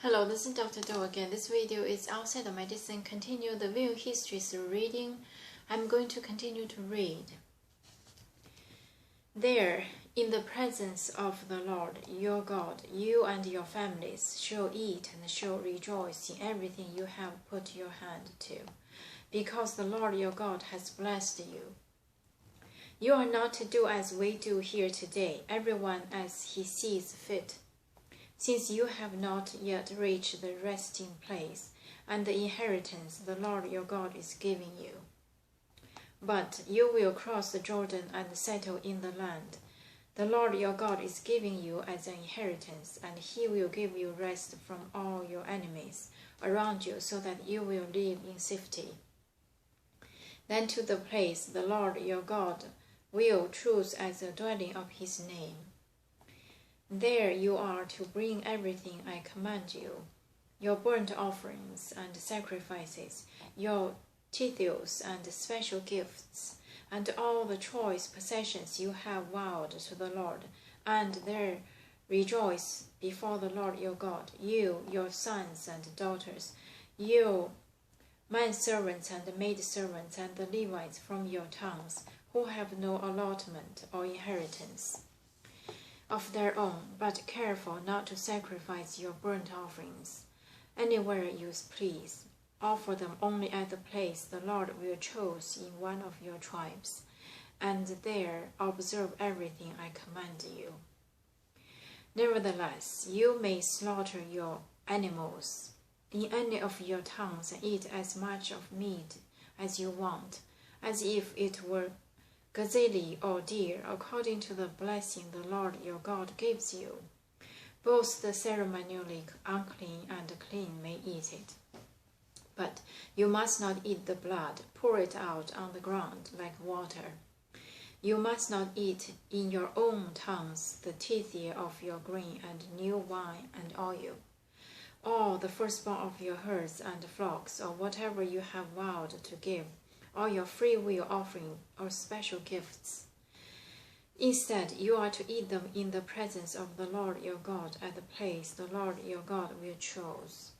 Hello, this is Dr. Do again. This video is outside of medicine. Continue the View Histories reading. I'm going to continue to read. There, in the presence of the Lord your God, you and your families shall eat and shall rejoice in everything you have put your hand to, because the Lord your God has blessed you. You are not to do as we do here today, everyone as he sees fit, since you have not yet reached the resting place and the inheritance the Lord your God is giving you. But you will cross the Jordan and settle in the land the Lord your God is giving you as an inheritance, and he will give you rest from all your enemies around you, so that you will live in safety. Then to the place the Lord your God will choose as a dwelling of his name. There you are to bring everything I command you, your burnt offerings and sacrifices, your tithes and special gifts, and all the choice possessions you have vowed to the Lord, and there rejoice before the Lord your God, you, your sons and daughters, you manservants and maidservants, and the Levites from your towns, who have no allotment or inheritance of their own, but careful not to sacrifice your burnt offerings anywhere you please. Offer them only at the place the Lord will choose in one of your tribes, and there observe everything I command you. Nevertheless, you may slaughter your animals in any of your towns and eat as much of meat as you want, as if it were gazelle or deer, according to the blessing the Lord your God gives you. Both the ceremonially unclean and clean may eat it. But you must not eat the blood, pour it out on the ground like water. You must not eat in your own towns the tithe of your grain and new wine and oil, all the firstborn of your herds and flocks, or whatever you have vowed to give, or your free will offering or special gifts. Instead, you are to eat them in the presence of the Lord your God at the place the Lord your God will choose.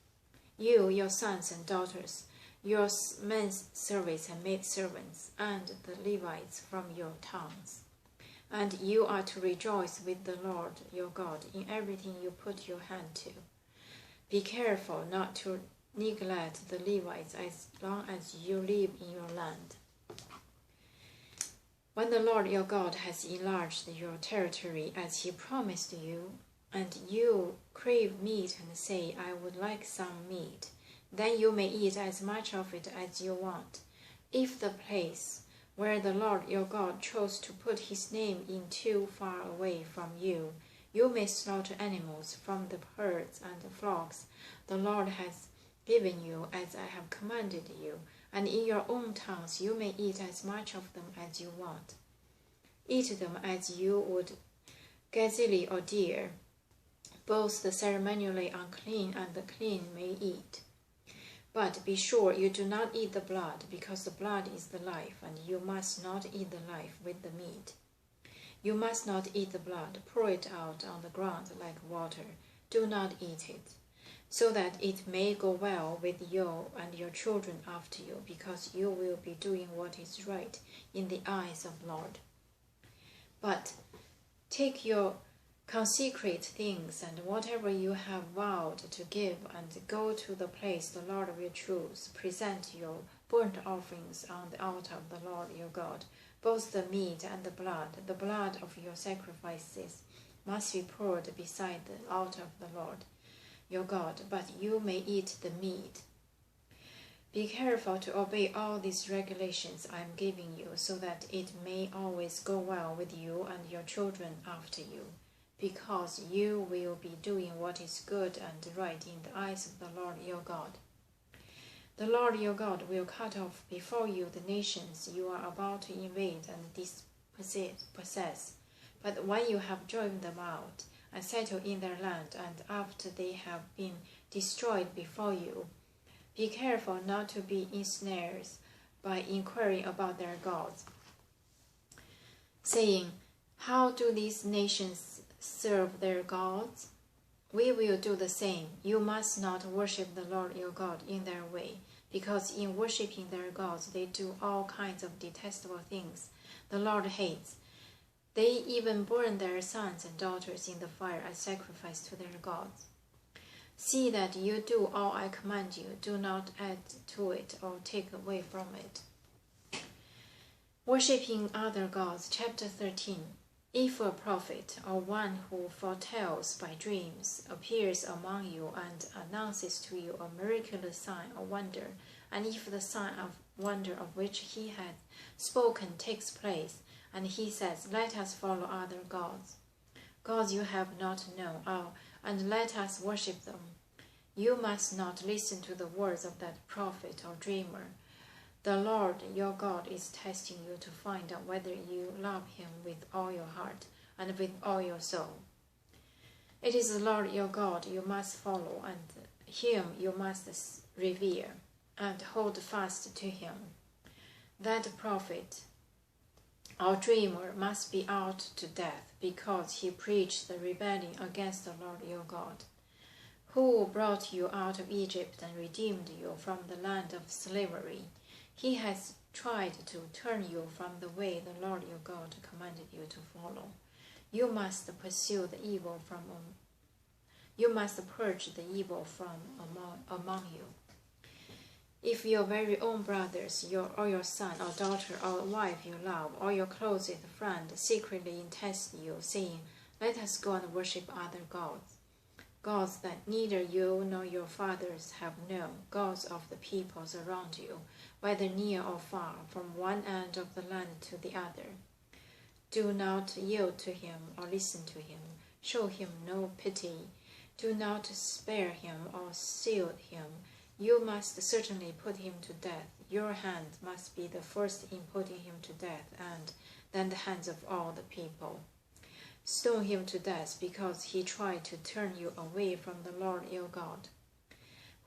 You, your sons and daughters, your men servants and maidservants, and the Levites from your towns. And you are to rejoice with the Lord your God in everything you put your hand to. Be careful not to neglect the Levites as long as you live in your land. When the Lord your God has enlarged your territory as he promised you, and you crave meat and say, I would like some meat, then you may eat as much of it as you want. If the place where the Lord your God chose to put his name in too far away from you, you may slaughter animals from the herds and the flocks the Lord has given you as I have commanded you, and in your own towns you may eat as much of them as you want. Eat them as you would gazelle or deer. Both the ceremonially unclean and the clean may eat. But be sure you do not eat the blood, because the blood is the life, and you must not eat the life with the meat. You must not eat the blood, pour it out on the ground like water. Do not eat it, so that it may go well with you and your children after you, because you will be doing what is right in the eyes of the Lord. But take your consecrate things and whatever you have vowed to give, and go to the place the Lord will choose. Present your burnt offerings on the altar of the Lord your God. Both the meat and the blood of your sacrifices must be poured beside the altar of the Lord your God, but you may eat the meat. Be careful to obey all these regulations I am giving you, so that it may always go well with you and your children after you, because you will be doing what is good and right in the eyes of the Lord your God. The Lord your God will cut off before you the nations you are about to invade and dispossess. But when you have driven them out and settled in their land, and after they have been destroyed before you, be careful not to be ensnared by inquiring about their gods, saying, how do these nations serve their gods? we will do the same. You must not worship the Lord your God in their way, because in worshipping their gods they do all kinds of detestable things the Lord hates. They even burn their sons and daughters in the fire as sacrifice to their gods. See that you do all I command you. Do not add to it or take away from it. Worshipping other gods, chapter 13. If a prophet or one who foretells by dreams appears among you and announces to you a miraculous sign or wonder, and if the sign of wonder of which he had spoken takes place, and he says, "Let us follow other gods, gods you have not known, and let us worship them," you must not listen to the words of that prophet or dreamer. The Lord your God is testing you to find out whether you love him with all your heart and with all your soul. It is the Lord your God you must follow, and him you must revere, and hold fast to him. That prophet or dreamer must be out to death, because he preached the rebellion against the Lord your God, who brought you out of Egypt and redeemed you from the land of slavery. He has tried to turn you from the way the Lord your God commanded you to follow. You must pursue the evil you must purge the evil from among you. If your very own brothers, or your son or daughter or wife you love, or your closest friend secretly test you, saying, "Let us go and worship other gods," gods that neither you nor your fathers have known, gods of the peoples around you, whether near or far, from one end of the land to the other. Do not yield to him or listen to him. Show him no pity. Do not spare him or shield him. You must certainly put him to death. Your hand must be the first in putting him to death, and then the hands of all the people. Stone him to death, because he tried to turn you away from the Lord your God,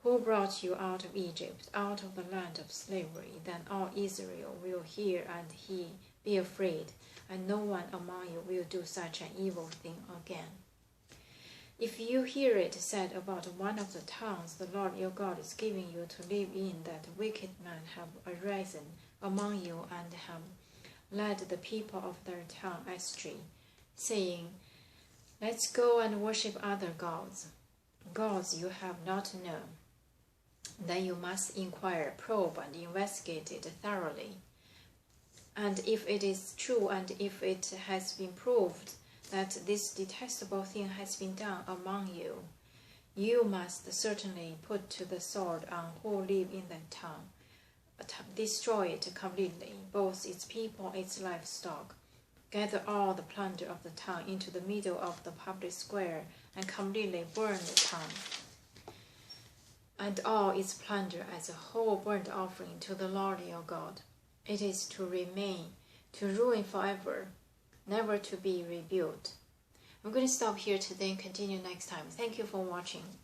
who brought you out of Egypt, out of the land of slavery. Then all Israel will hear and he be afraid, and no one among you will do such an evil thing again. If you hear it said about one of the towns the Lord your God is giving you to live in, that wicked men have arisen among you and have led the people of their town astray, saying, "Let's go and worship other gods, gods you have not known," then you must inquire, probe, and investigate it thoroughly. And if it is true, and if it has been proved that this detestable thing has been done among you, you must certainly put to the sword on who live in that town, destroy it completely, both its people and its livestock. Gather all the plunder of the town into the middle of the public square and completely burn the town, and all its plunder as a whole burnt offering to the Lord your God. It is to remain, to ruin forever, never to be rebuilt. I'm going to stop here today and continue next time. Thank you for watching.